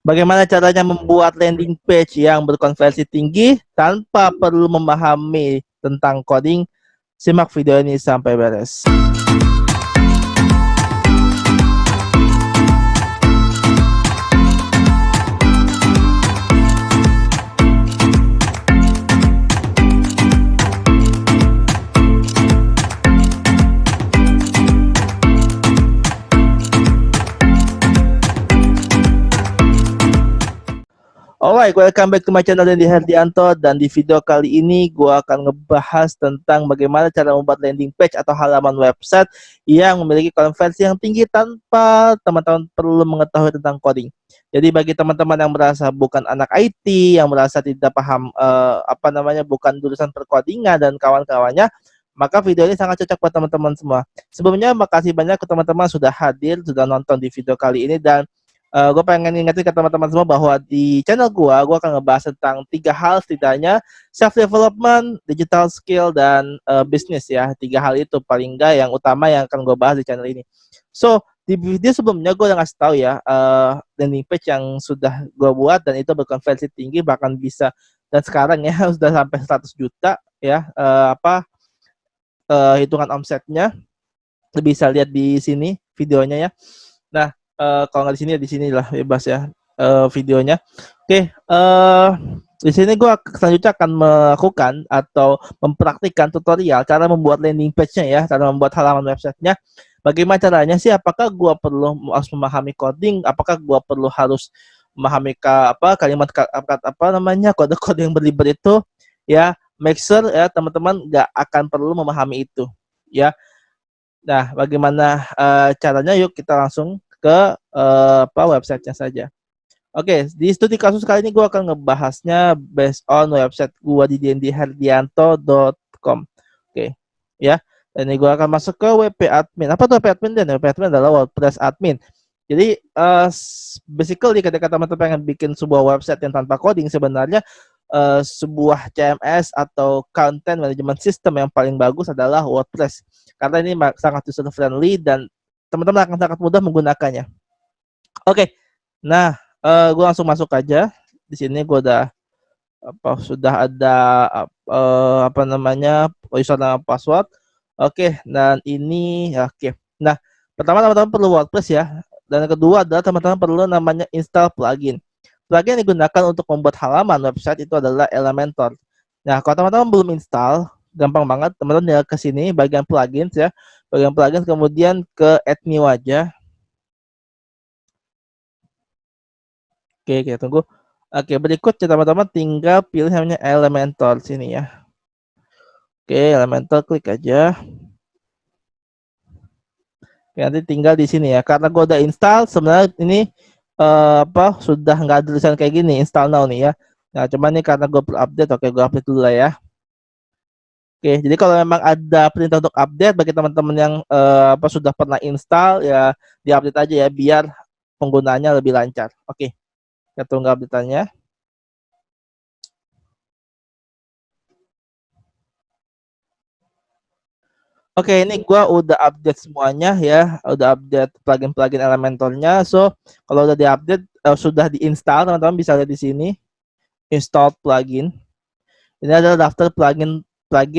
Bagaimana caranya membuat landing page yang berkonversi tinggi tanpa perlu memahami tentang coding? Simak video ini sampai beres. Alright, welcome back to my channel Dendi Herdianto, dan di video kali ini gue akan ngebahas tentang bagaimana cara membuat landing page atau halaman website yang memiliki konversi yang tinggi tanpa teman-teman perlu mengetahui tentang coding. Jadi bagi teman-teman yang merasa bukan anak IT, yang merasa tidak paham bukan jurusan perkodingan dan kawan-kawannya, maka video ini sangat cocok buat teman-teman semua. Sebelumnya makasih banyak ke teman-teman sudah hadir, sudah nonton di video kali ini, dan gue pengen ingetin ke teman-teman semua bahwa di channel gue akan ngebahas tentang 3 hal setidaknya: self development, digital skill, dan bisnis ya. 3 hal itu paling enggak yang utama yang akan gue bahas di channel ini. So di video sebelumnya gue udah ngasih tahu ya landing page yang sudah gue buat dan itu berkonversi tinggi, bahkan bisa, dan sekarang ya sudah sampai 100 juta ya hitungan omsetnya. Bisa lihat di sini videonya ya. Nah, kalau nggak di sini lah bebas ya videonya. Oke, di sini gue selanjutnya akan melakukan atau mempraktikkan tutorial cara membuat landing page-nya ya, cara membuat halaman website-nya. Bagaimana caranya sih? Apakah gue perlu harus memahami coding? Apakah gue perlu harus memahami kode-kode yang berlibat itu? Ya, make sure ya teman-teman nggak akan perlu memahami itu ya. Nah, bagaimana caranya? Yuk kita langsung ke websitenya saja. Oke, di studi kasus kali ini gue akan ngebahasnya based on website gue di dendiherdianto.com. Oke, ya. Dan ini gue akan masuk ke WP admin. Apa tuh WP admin? Dan WP admin adalah WordPress admin. Jadi basically ketika teman-teman pengen bikin sebuah website yang tanpa coding, sebenarnya sebuah CMS atau content management system yang paling bagus adalah WordPress, karena ini sangat user friendly dan teman-teman akan sangat mudah menggunakannya. Oke, nah gue langsung masuk aja. Di sini gue sudah ada username password. Oke, dan ini oke. Nah, pertama teman-teman perlu WordPress ya, dan yang kedua adalah teman-teman perlu namanya install plugin. Plugin yang digunakan untuk membuat halaman website itu adalah Elementor. Nah, kalau teman-teman belum install, gampang banget, teman-teman tinggal ke sini bagian plugins ya, bagian plugins, kemudian ke add new aja. Oke, kita tunggu. Oke, berikutnya teman-teman tinggal pilih namanya Elementor sini ya. Oke, Elementor, klik aja. Oke, nanti tinggal di sini ya. Karena gue udah install, sebenarnya ini sudah nggak ada tulisan kayak gini, install now nih ya. Nah, cuman nih karena gue perlu update, oke gue update dulu lah ya. Oke, jadi kalau memang ada perintah untuk update bagi teman-teman yang sudah pernah install ya, diupdate aja ya biar penggunaannya lebih lancar. Oke, kita tunggu update-nya. Oke, ini gua udah update semuanya ya, udah update plugin-plugin Elementornya. So, kalau udah diupdate, sudah diinstal, teman-teman bisa lihat di sini, install plugin. Ini adalah daftar plugin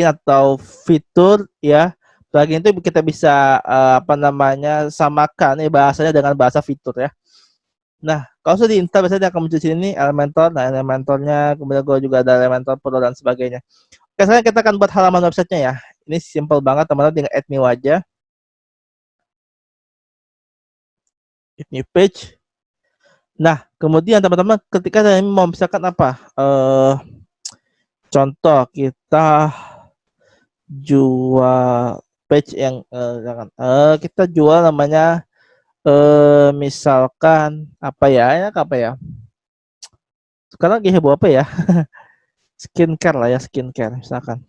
atau fitur ya. Plugin itu kita bisa samakan ya bahasanya dengan bahasa fitur ya. Nah, kalau sudah diinstal biasanya dia akan muncul di sini Elementor. Nah, Elementornya, kemudian gue juga ada Elementor Pro dan sebagainya. Oke, sekarang kita akan buat halaman websitenya ya. Ini simple banget, teman-teman tinggal add new aja. Add new page. Nah, kemudian teman-teman ketika saya mau misalkan contoh kita jual page yang kita jual namanya misalkan apa ya sekarang lagi heboh apa ya skincare lah ya, skincare misalkan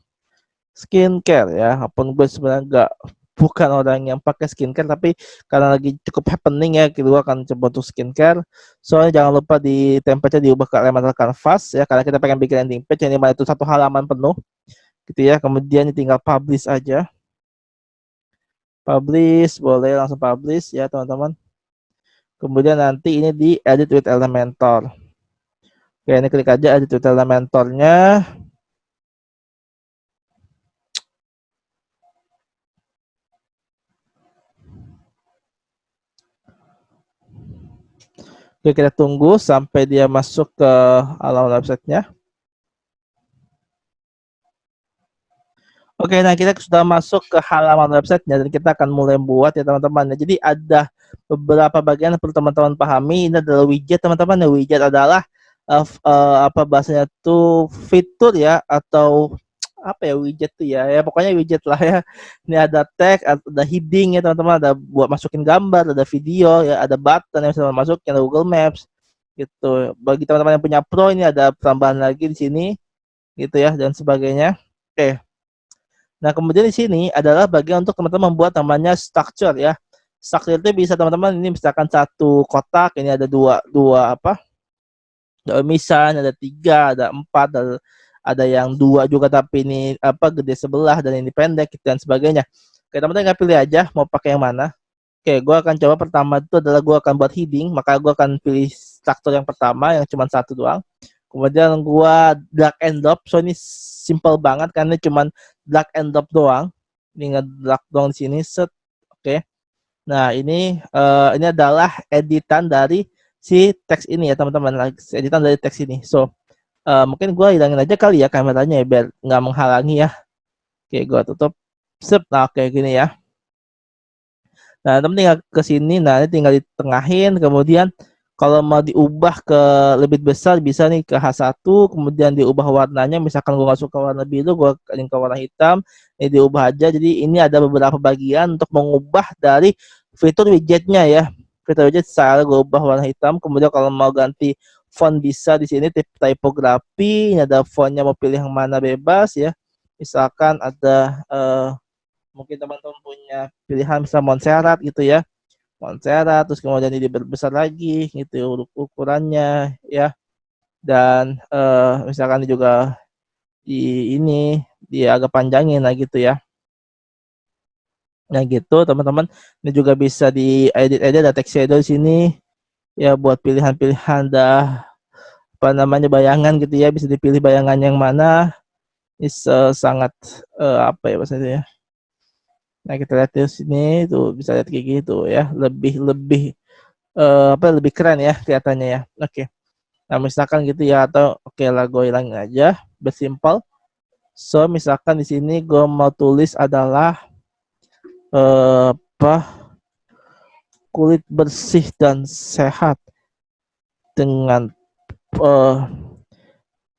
skincare ya, walaupun gue sebenarnya bukan orang yang pakai skincare, tapi karena lagi cukup happening ya, kita akan coba untuk skincare. Soalnya jangan lupa di template-nya diubah ke Elementor Canvas ya, karena kita pengen bikin landing page yang dimana itu satu halaman penuh gitu ya. Kemudian tinggal publish aja, publish, boleh langsung publish ya teman-teman. Kemudian nanti ini di edit with Elementor. Oke, ini klik aja edit with Elementornya. Oke, kita tunggu sampai dia masuk ke halaman websitenya. Oke, nah kita sudah masuk ke halaman websitenya dan kita akan mulai buat ya teman-teman. Jadi ada beberapa bagian yang perlu teman-teman pahami. Ini adalah widget teman-teman. Widget adalah apa bahasanya tuh fitur ya, atau apa ya widget tuh ya. Ya pokoknya widget lah ya. Ini ada tag, ada heading ya teman-teman. Ada buat masukin gambar, ada video ya, ada button yang bisa masukin, ada Google Maps gitu. Bagi teman-teman yang punya Pro ini ada tambahan lagi di sini gitu ya dan sebagainya. Oke. Nah, kemudian di sini adalah bagian untuk teman-teman membuat namanya structure ya. Structure itu bisa teman-teman, ini misalkan satu kotak, ini ada dua apa? Misalnya ada tiga, ada empat, ada yang dua juga tapi ini apa gede sebelah dan ini pendek gitu, dan sebagainya. Oke, teman-teman tinggal pilih aja mau pakai yang mana. Oke, gue akan coba pertama itu adalah gue akan buat heading, maka gue akan pilih structure yang pertama yang cuma satu doang. Kemudian gua drag and drop. So ini simple banget karena cuman drag and drop doang. Ini nge-drag doang di sini set. Oke. Nah, ini adalah editan dari si teks ini ya, teman-teman. Editan dari teks ini. So, mungkin gua hilangin aja kali ya kameranya ya biar nggak menghalangi ya. Oke, gua tutup. Set. Nah, oke gini ya. Nah, teman tinggal ke sini. Nah, ini tinggal ditengahin. Kemudian kalau mau diubah ke lebih besar bisa nih ke H1, kemudian diubah warnanya. Misalkan gue nggak suka warna biru, gue kasih ke warna hitam. Ini diubah aja. Jadi ini ada beberapa bagian untuk mengubah dari fitur widgetnya ya. Fitur widget saya gue ubah warna hitam. Kemudian kalau mau ganti font bisa di sini tipografi. Ini ada fontnya, mau pilih yang mana bebas ya. Misalkan ada mungkin teman-teman punya pilihan misal Montserrat gitu ya, Montserrat, terus kemudian ini diperbesar lagi gitu ukurannya ya, dan misalkan juga ini dia agak panjangin lah gitu ya. Nah gitu teman-teman, ini juga bisa diedit-edit, ada text shadow di sini ya buat pilihan-pilihan dah apa namanya bayangan gitu ya, bisa dipilih bayangan yang mana. Ini sangat apa ya maksudnya ya. Nah kita lihat di sini tuh bisa lihat kayak gitu ya, lebih lebih apa lebih keren ya kelihatannya ya. Oke. Nah misalkan gitu ya, atau oke lah gue hilangin aja, bersimpel. So misalkan di sini gue mau tulis adalah apa kulit bersih dan sehat dengan eh,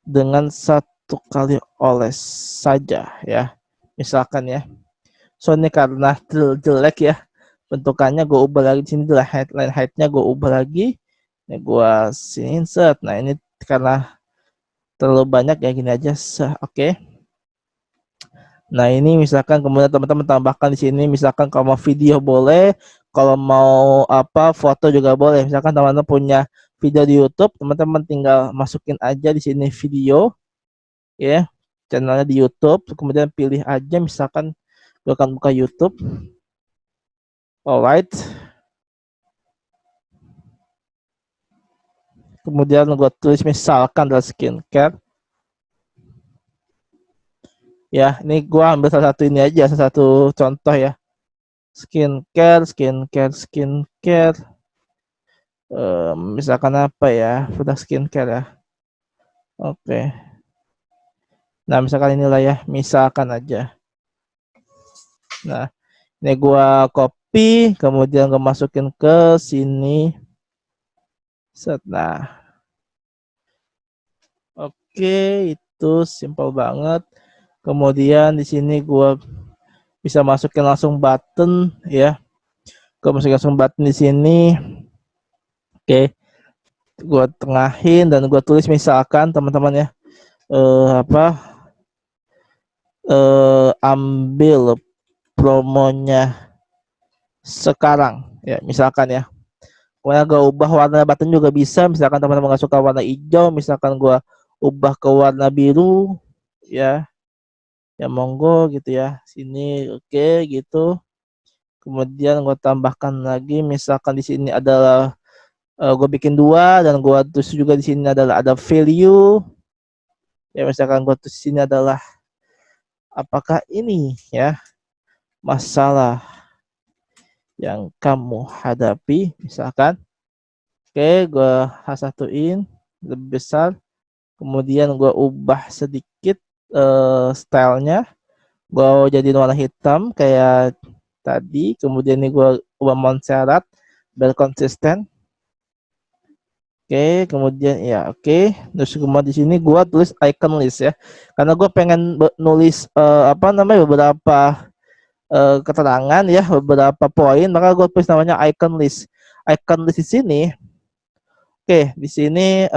dengan satu kali oles saja ya. Misalkan ya. So ini karena jelek ya bentukannya, gue ubah lagi di sini adalah headline heightnya gue ubah lagi. Ini gue sini insert. Nah ini karena terlalu banyak ya, gini aja. Oke. Nah ini misalkan kemudian teman-teman tambahkan di sini, misalkan kalau mau video boleh, kalau mau apa foto juga boleh. Misalkan teman-teman punya video di YouTube, teman-teman tinggal masukin aja di sini video ya, channelnya di YouTube, kemudian pilih aja misalkan gue akan buka YouTube. Alright. Kemudian gue tulis misalkan adalah skincare. Ya, ini gue ambil salah satu ini aja, salah satu contoh ya. Skincare, skincare, skincare. Misalkan apa ya, produk skincare ya. Oke. Nah, misalkan inilah ya, misalkan aja. Nah, ini gua copy, kemudian gua masukin ke sini. Set. Nah, oke, itu simple banget. Kemudian di sini gua bisa masukin langsung button ya. Gua masukin langsung button di sini. Oke, gua tengahin dan gua tulis misalkan teman-teman ya, apa ambil promonya sekarang ya, misalkan ya. Kemudian gue ubah warna button juga bisa, misalkan teman-teman nggak suka warna hijau, misalkan gue ubah ke warna biru ya, ya monggo gitu ya, sini oke gitu. Kemudian gue tambahkan lagi, misalkan di sini adalah gue bikin dua dan gue tulis juga di sini adalah ada value. Ya misalkan gue tulis di sini adalah apakah ini ya masalah yang kamu hadapi misalkan. Oke, gue H1-in lebih besar. Kemudian gue ubah sedikit stylenya. Gue jadi warna hitam kayak tadi. Kemudian ini gue ubah Montserrat biar konsisten. Oke, kemudian ya oke. Terus kemudian di sini gue tulis icon list ya. Karena gue pengen nulis apa namanya beberapa keterangan ya, beberapa poin, maka gue tulis namanya icon list. Icon list di sini. Oke, di sini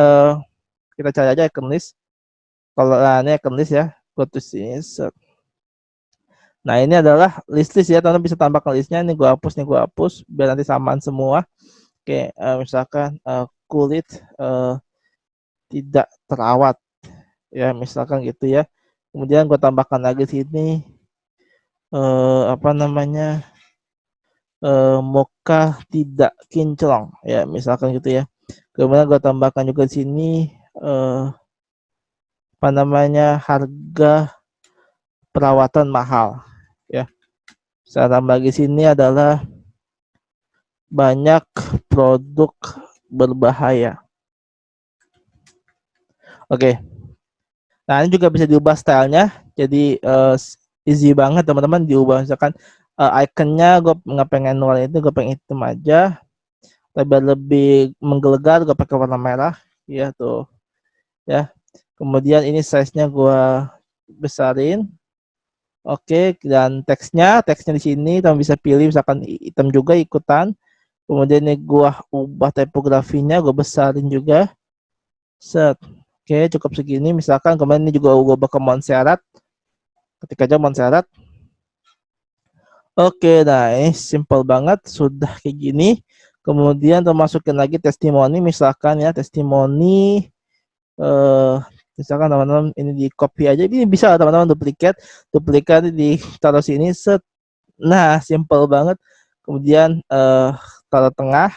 kita cari aja icon list. Kalau ini icon list ya, gue tulis ini. Nah ini adalah list ya, teman-teman bisa tambahkan listnya. Ini gue hapus, nih gue hapus, biar nanti samaan semua. Oke, misalkan kulit tidak terawat, ya misalkan gitu ya. Kemudian gue tambahkan lagi sini apa namanya muka tidak kinclong, ya misalkan gitu ya. Kemudian gue tambahkan juga di sini apa namanya harga perawatan mahal, ya. Saya tambah di sini adalah banyak produk berbahaya. Oke. Nah, ini juga bisa diubah stylenya. Jadi easy banget teman-teman diubah. Misalkan iconnya gue nggak pengen warna itu, gue pengen hitam aja. Tapi lebih menggelegar, gue pakai warna merah. Ya tuh. Ya. Kemudian ini size-nya gue besarin. Oke, dan teksnya di sini teman bisa pilih misalkan hitam juga ikutan. Kemudian ini gua ubah tipografinya, gue besarin juga. Set. Oke, cukup segini. Misalkan kemarin ini juga gue ubah ke Montserrat. Ketik aja Montserrat. Oke, nah ini simple banget. Sudah kayak gini. Kemudian masukin lagi testimoni. Misalkan ya, testimoni. Misalkan teman-teman ini di copy aja. Ini bisa teman-teman duplikat. Duplikat ditaruh sini. Set. Nah, simple banget. Kemudian taruh tengah.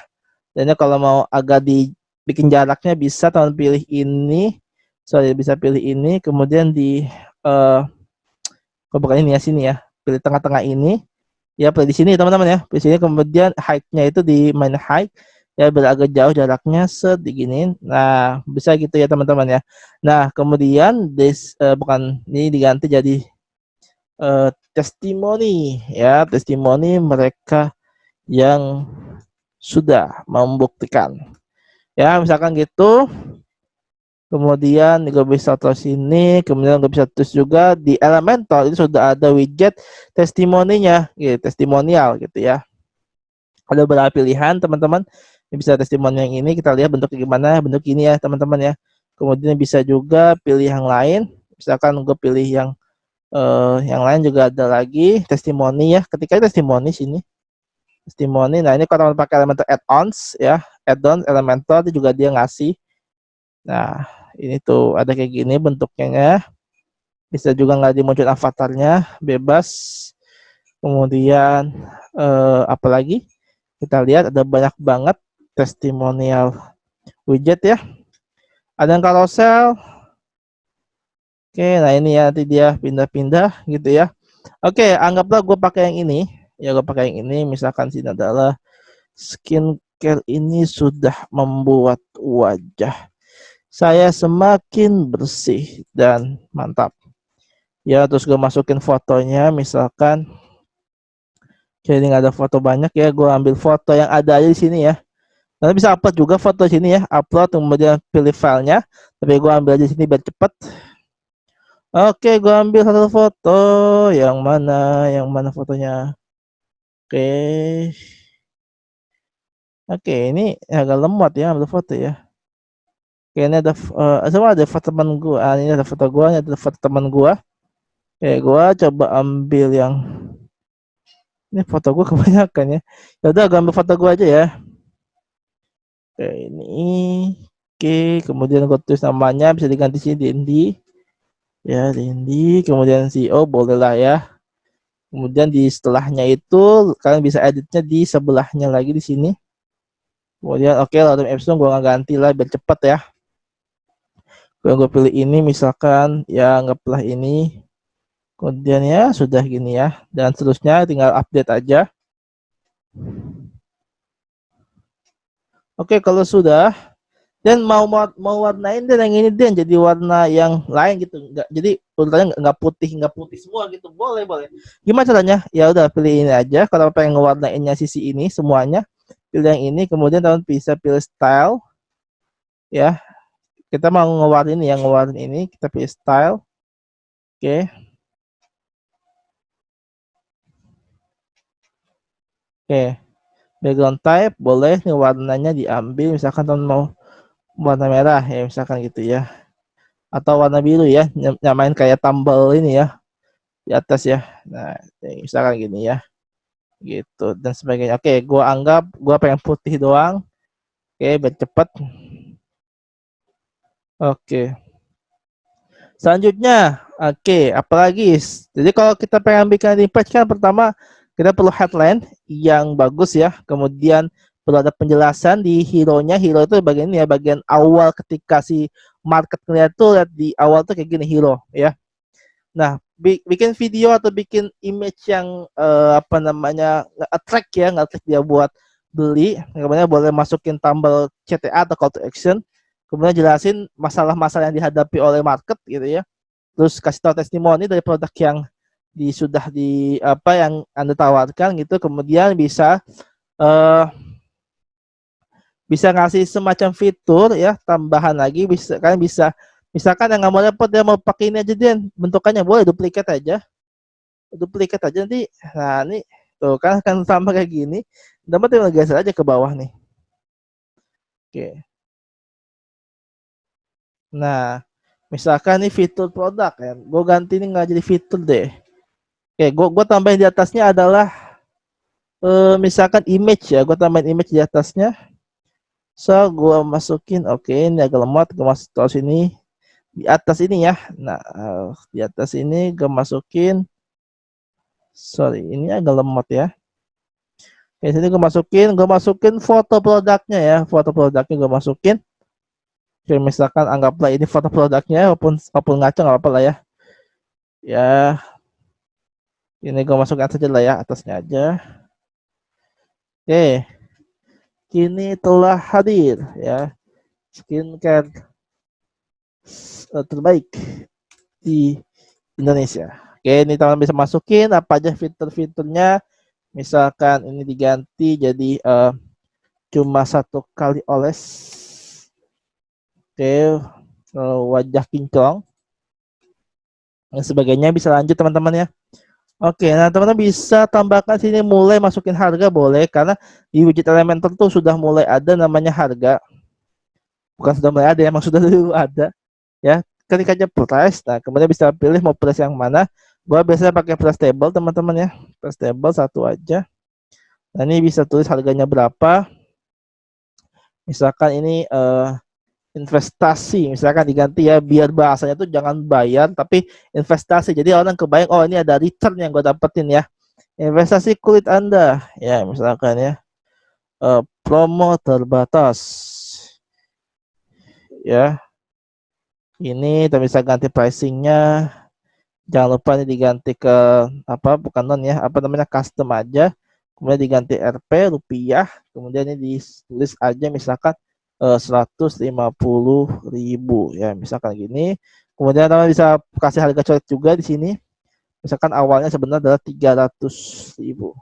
Dan kalau mau agak dibikin jaraknya bisa teman pilih ini. Sorry, bisa pilih ini. Kemudian di bukan ini ya, sini ya. Pilih tengah-tengah ini. Ya, pilih di sini teman-teman ya. Pilih sini kemudian height-nya itu di main height. Ya, biar agak jauh jaraknya diginin. Nah, bisa gitu ya teman-teman ya. Nah, kemudian bukan ini diganti jadi testimoni ya, testimoni mereka yang sudah membuktikan. Ya, misalkan gitu. Kemudian gue bisa terus sini, kemudian gue bisa terus juga di Elementor itu sudah ada widget testimoninya, gitu, testimonial gitu ya. Ada beberapa pilihan teman-teman. Ini bisa testimoni yang ini, kita lihat bentuknya gimana, bentuk ini ya teman-teman ya. Kemudian bisa juga pilih yang lain, misalkan gue pilih yang lain juga ada lagi testimoni ya. Ketika testimoni sini, testimoni. Nah ini kalau teman pakai Elementor add-ons ya, add-on Elementor itu juga dia ngasih. Nah ini tuh ada kayak gini bentuknya ya. Bisa juga nggak dimuncul avatarnya, bebas. Kemudian apalagi kita lihat ada banyak banget testimonial widget ya. Ada yang carousel. Oke, nah ini ya nanti dia pindah-pindah gitu ya. Oke, anggaplah gue pakai yang ini. Ya gue pakai yang ini. Misalkan sini adalah skincare ini sudah membuat wajah saya semakin bersih dan mantap. Ya, terus gue masukin fotonya, misalkan. Jadi nggak ada foto banyak ya, gue ambil foto yang ada aja di sini ya. Nanti bisa upload juga foto sini ya, upload kemudian pilih filenya. Tapi gue ambil aja di sini biar cepet. Oke, gue ambil satu foto. Yang mana fotonya? Oke. Oke, ini agak lemot ya ambil foto ya. Oke, ini ada foto teman gue. Ini ada foto gue, ini ada foto teman gue. Oke, gue coba ambil yang ini foto gue kebanyakan ya. Ya udah, gue ambil foto gue aja ya. Oke, ini. Oke, kemudian gue tulis namanya bisa diganti sini Dendi. Ya, Dendi. Kemudian CEO boleh lah ya. Kemudian di setelahnya itu kalian bisa editnya di sebelahnya lagi di sini. Kemudian oke, lalu Epson gue nggak ganti lah biar cepet ya. Gue pilih ini misalkan ya, anggaplah ini. Kemudian ya sudah gini ya, dan seterusnya tinggal update aja. Oke, kalau sudah, dan mau warnain dan yang ini dan jadi warna yang lain gitu, nggak jadi urutannya nggak putih semua gitu, boleh boleh. Gimana caranya? Ya udah pilih ini aja. Kalau pengen ngewarnainnya sisi ini semuanya, pilih yang ini. Kemudian teman bisa pilih style ya. Kita mau ngewarnain yang ngewarnain ini, kita pilih style. Oke, oke. Background type boleh nih warnanya diambil, misalkan teman mau warna merah ya, misalkan gitu ya, atau warna biru ya, nyamain kayak tambal ini ya di atas ya. Nah, misalkan gini ya, gitu dan sebagainya. Oke, gua anggap gua pengen putih doang. Oke, biar cepet. Oke, selanjutnya, oke, apalagi. Jadi kalau kita pengen bikin landing page kan pertama kita perlu headline yang bagus ya, kemudian perlu ada penjelasan di hero-nya. Hero itu bagian ini ya, bagian awal ketika si market ngeliat tuh, lihat di awal tuh kayak gini hero ya. Nah, bikin video atau bikin image yang apa namanya, attract ya, nge-attract dia buat beli. Kemudian boleh masukin tombol CTA atau call to action. Kemudian jelasin masalah-masalah yang dihadapi oleh market gitu ya. Terus kasih tahu testimoni dari produk yang sudah di apa yang Anda tawarkan gitu. Kemudian eh, bisa ngasih semacam fitur ya, tambahan lagi, bisa kan, bisa misalkan yang nggak mau repot dia mau pakai ini aja deh, bentukannya boleh duplikat aja nanti. Nah ini tuh kan sama kayak gini, dapat tinggal geser aja ke bawah nih. Oke, nah misalkan nih fitur produk ya, gue ganti ini nggak jadi fitur deh. Oke, gue tambahin di atasnya adalah misalkan image ya, gue tambahin image di atasnya. So gue masukin, oke ini agak lemot, gue masuk taruh sini di atas ini ya. Nah di atas ini gue masukin, sorry ini agak lemot ya. Di sini gue masukin foto produknya ya, foto produknya gue masukin. Oke, misalkan anggaplah ini foto produknya, walaupun ngaco nggak apa-apa lah ya. Ya, ini gue masukkan saja lah ya, atasnya aja. Oke, kini telah hadir ya skincare terbaik di Indonesia. Oke, ini teman bisa masukin apa aja fitur-fiturnya. Misalkan ini diganti jadi cuma satu kali oles. Oke, wajah kinclong dan sebagainya, bisa lanjut teman-teman ya. Oke, nah teman-teman bisa tambahkan sini mulai masukin harga boleh, karena di widget Elementor tuh sudah mulai ada namanya harga. Bukan sudah mulai ada, emang sudah dulu ada ya. Klik aja price, nah kemudian bisa pilih mau price yang mana. Gua biasanya pakai price table teman-teman ya, price table satu aja. Nah ini bisa tulis harganya berapa. Misalkan ini investasi, misalkan diganti ya, biar bahasanya tuh jangan bayar tapi investasi, jadi orang kebayang oh ini ada return yang gue dapetin ya. Investasi kulit Anda ya, misalkan ya, promo terbatas ya, ini kita bisa ganti pricingnya. Jangan lupa ini diganti ke apa, bukan non ya, apa namanya, custom aja. Kemudian diganti Rp rupiah. Kemudian ini ditulis aja misalkan 150.000 ya, misalkan gini. Kemudian teman bisa kasih harga coret juga di sini. Misalkan awalnya sebenarnya adalah 300.000.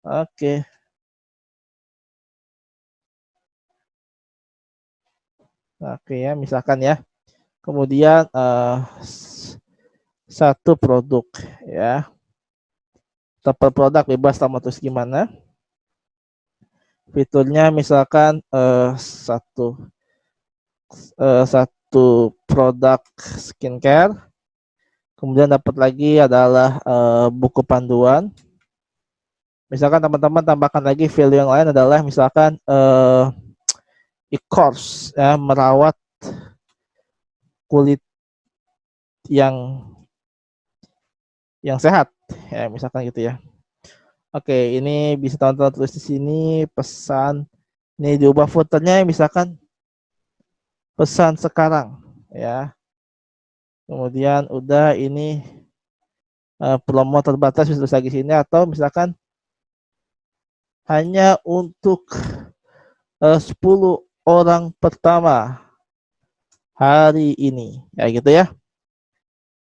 Oke. Oke ya, misalkan ya. Kemudian satu produk ya. Per produk bebas sama terus gimana. Fiturnya misalkan satu produk skincare. Kemudian dapat lagi adalah buku panduan. Misalkan teman-teman tambahkan lagi value yang lain adalah misalkan e-course ya, merawat kulit yang sehat ya, misalkan gitu ya. Oke, ini bisa teman-teman tulis di sini pesan Ini diubah footernya misalkan pesan sekarang ya. Kemudian udah ini promo terbatas bisa lagi sini, atau misalkan hanya untuk 10 orang pertama hari ini ya gitu ya.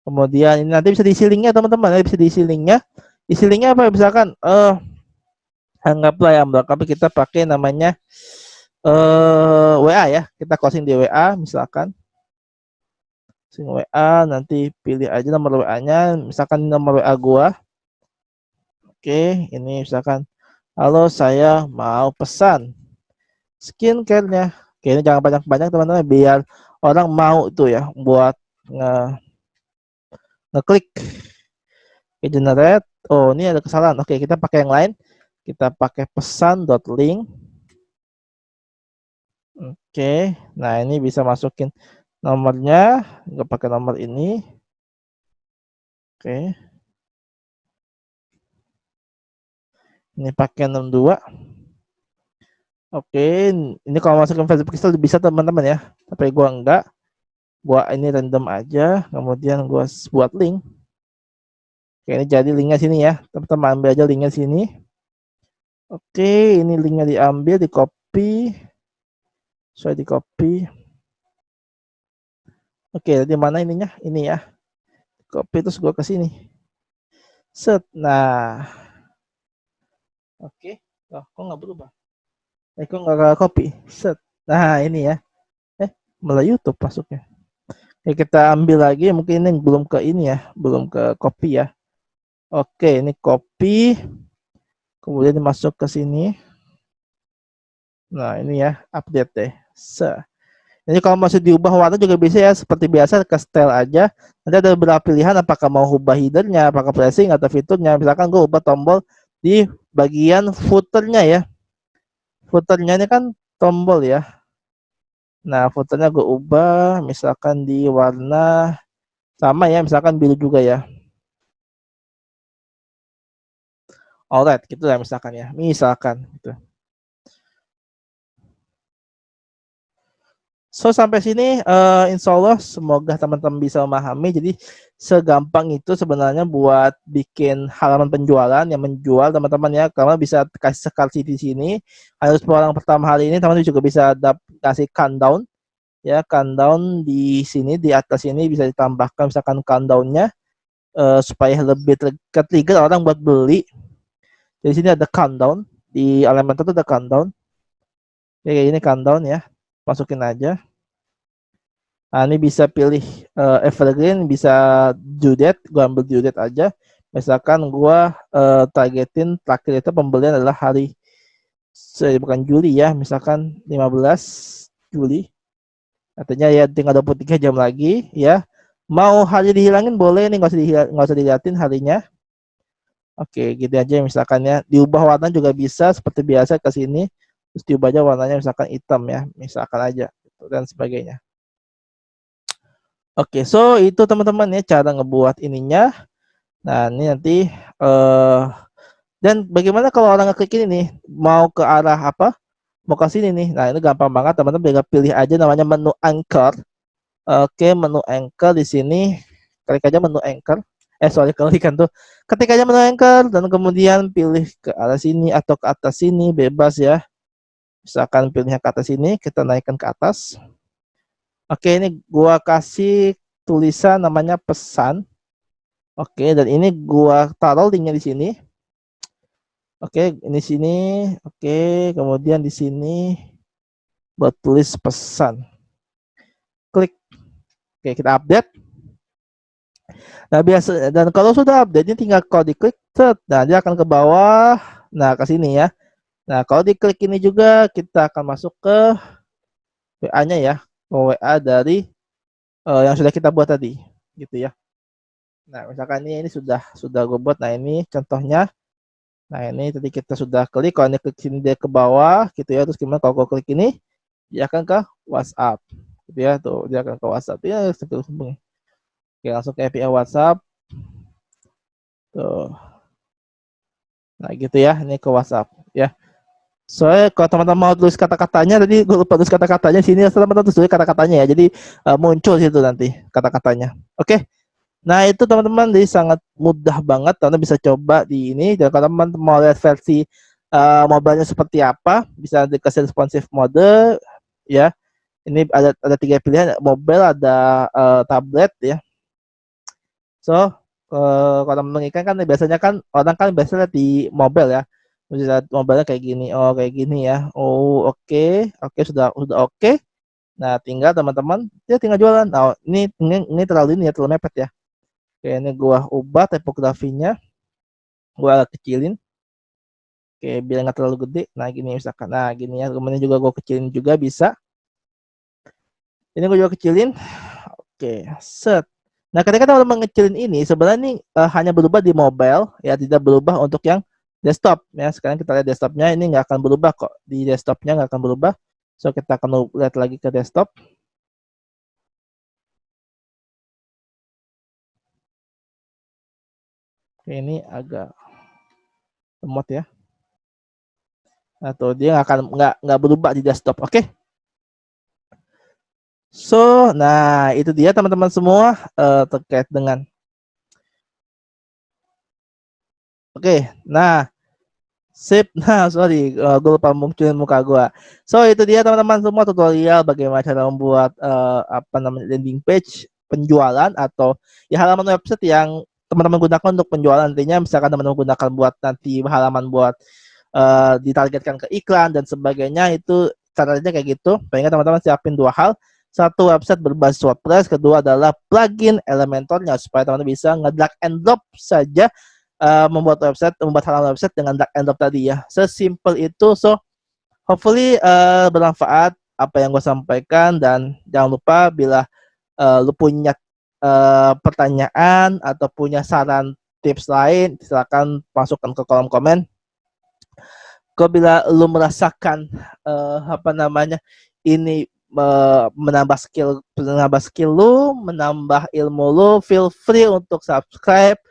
Kemudian ini nanti bisa diisi linknya teman-teman, bisa diisi linknya. Isi linknya apa? Misalkan anggaplah ya tapi kita pakai namanya WA ya. Kita closing di WA misalkan. Closing WA, nanti pilih aja nomor WA-nya, misalkan nomor WA gua. Oke, ini misalkan, halo saya mau pesan skincare-nya. Oke, ini jangan banyak-banyak teman-teman biar orang mau itu ya buat ngeklik. Oke, generate. Oh, ini ada kesalahan. Oke, kita pakai yang lain. Kita pakai pesan.link. Oke, nah ini bisa masukin nomornya, nggak pakai nomor ini. Oke, ini pakai 62. Oke, ini kalau masukin Facebook Crystal bisa teman-teman ya, tapi gua enggak. Gua ini random aja, kemudian gua buat link. Oke, ini jadi linknya sini ya, teman-teman ambil aja linknya sini. Oke, ini linknya diambil, di copy. Saya di copy. Oke, di mana ininya? Ini ya. Copy terus gua ke sini. Set. Nah. Oke. Oh, kok nggak berubah? Kok nggak copy? Set. Nah, ini ya. Malah YouTube masuknya. Oke, kita ambil lagi. Mungkin ini belum ke ini ya. Belum ke copy ya. Oke, ini copy. Kemudian dimasuk ke sini. Nah, ini ya. Update deh. Jadi kalau masih diubah warna juga bisa ya, seperti biasa ke style aja. Nanti ada beberapa pilihan, apakah mau ubah headernya, apakah flashing atau fiturnya. Misalkan gue ubah tombol di bagian footernya ya. Footernya ini kan tombol ya. Nah, footernya gue ubah misalkan di warna sama ya, misalkan biru juga ya. Alright, gitu ya misalkan ya. Misalkan gitu. So sampai sini insya Allah semoga teman-teman bisa memahami. Jadi segampang itu sebenarnya buat bikin halaman penjualan yang menjual teman-teman ya. Karena bisa kasih sekali di sini. Harus orang pertama hari ini teman-teman juga bisa kasih countdown ya, countdown di sini di atas ini bisa ditambahkan misalkan countdownnya supaya lebih ke-trigger orang buat beli. Di sini ada countdown di Elementor itu ada countdown. Oke, ini countdown ya. Masukin aja. Nah, ini bisa pilih evergreen, bisa due date, gua ambil due date aja. Misalkan gua targetin terakhir itu pembelian adalah hari bukan Juli ya, misalkan 15 Juli. Artinya ya tinggal 23 jam lagi ya. Mau hari dihilangin boleh nih, nggak usah dilihatin harinya. Oke, gitu aja misalkan ya. Diubah warna juga bisa seperti biasa ke sini. Terus diubah aja warnanya misalkan hitam ya, misalkan aja gitu, dan sebagainya. Oke, so itu teman-teman ya cara ngebuat ininya. Nah, ini nanti dan bagaimana kalau orang ngeklik ini nih mau ke arah apa? Mau ke sini nih. Nah, ini gampang banget teman-teman, tinggal pilih aja namanya menu anchor. Oke, menu anchor di sini. Klik aja menu anchor. Sorry, kalikan tuh. Ketik aja menu anchor dan kemudian pilih ke arah sini atau ke atas sini, bebas ya. Misalkan pilihnya ke atas sini, kita naikkan ke atas. Oke, ini gua kasih tulisan namanya pesan. Oke, dan ini gua taruh linknya di sini. Oke, ini sini. Oke, kemudian di sini buat tulis pesan. Klik. Oke, kita update. Nah, biasa dan kalau sudah update ini tinggal kalau diklik, nah dia akan ke bawah. Nah, ke sini ya. Nah, kalau diklik ini juga kita akan masuk ke WA-nya ya. Ke WA dari yang sudah kita buat tadi, gitu ya. Nah, misalkan ini sudah gue buat. Nah, ini contohnya. Nah, ini tadi kita sudah klik. Kalau ini klik sini dia ke bawah, gitu ya. Terus gimana kalau gue klik ini, dia akan ke WhatsApp, gitu ya. Tuh, dia akan ke WhatsApp. Ya, sambung. Oke, langsung ke API WhatsApp. Tuh. Nah, gitu ya. Ini ke WhatsApp, ya. Soalnya kalau teman-teman mau tulis kata-katanya, tadi gue lupa tulis kata-katanya sini, teman-teman tulis kata-katanya ya. Jadi muncul situ nanti kata-katanya. Oke. Nah itu teman-teman, jadi sangat mudah banget. Teman bisa coba di ini. Dan kalau teman mau lihat versi mobilenya seperti apa, bisa dikasih responsif mode ya. Ini ada 3 pilihan, mobile, ada tablet ya. So kalau mengikat kan biasanya kan orang kan biasanya lihat di mobile ya. Bisa mobilenya kayak gini, oh kayak gini ya. Oh oke, oke sudah oke. Nah tinggal teman-teman dia tinggal jualan. Nah ini terlalu ini ya, terlalu mepet ya. Oke, ini gua ubah tipografinya, gua kecilin. Oke, biar nggak terlalu gede. Nah gini misalkan, nah gini ya. Kemudian juga gua kecilin juga bisa. Ini gua juga kecilin. Oke, set. Nah, ketika teman-teman ngecilin ini, sebenarnya ini hanya berubah di mobile, ya tidak berubah untuk yang desktop. Ya, sekarang kita lihat desktopnya, ini nggak akan berubah kok. Di desktopnya nggak akan berubah. So, kita akan lihat lagi ke desktop. Oke, ini agak lemot ya. Atau dia nggak berubah di desktop. Oke. So, nah itu dia teman-teman semua terkait dengan. Oke, nah sip. Nah, sorry, gue lupa munculin muka gue. So, itu dia teman-teman semua tutorial bagaimana cara membuat apa namanya landing page penjualan atau ya halaman website yang teman-teman gunakan untuk penjualan. Nantinya misalkan teman-teman gunakan buat nanti halaman buat ditargetkan ke iklan dan sebagainya, itu caranya kayak gitu. Pengen teman-teman siapin 2 hal. Satu, website berbasis WordPress. Kedua adalah plugin Elementornya supaya teman-teman bisa nge-drag and drop saja membuat halaman website dengan drag and drop tadi ya. Sesimpel itu. So, hopefully bermanfaat apa yang gue sampaikan, dan jangan lupa bila lu punya pertanyaan atau punya saran tips lain, silakan masukkan ke kolom komen. Kok bila lu merasakan apa namanya ini menambah skill lu, menambah ilmu lu, feel free untuk subscribe,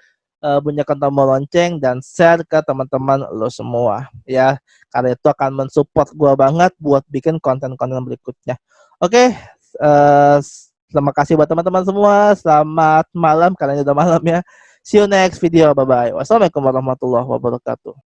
bunyikan tombol lonceng dan share ke teman-teman lo semua ya, karena itu akan mensupport gua banget buat bikin konten-konten berikutnya. Oke, terima kasih buat teman-teman semua, selamat malam karena ini udah malam ya. See you next video, bye bye. Wassalamualaikum warahmatullahi wabarakatuh.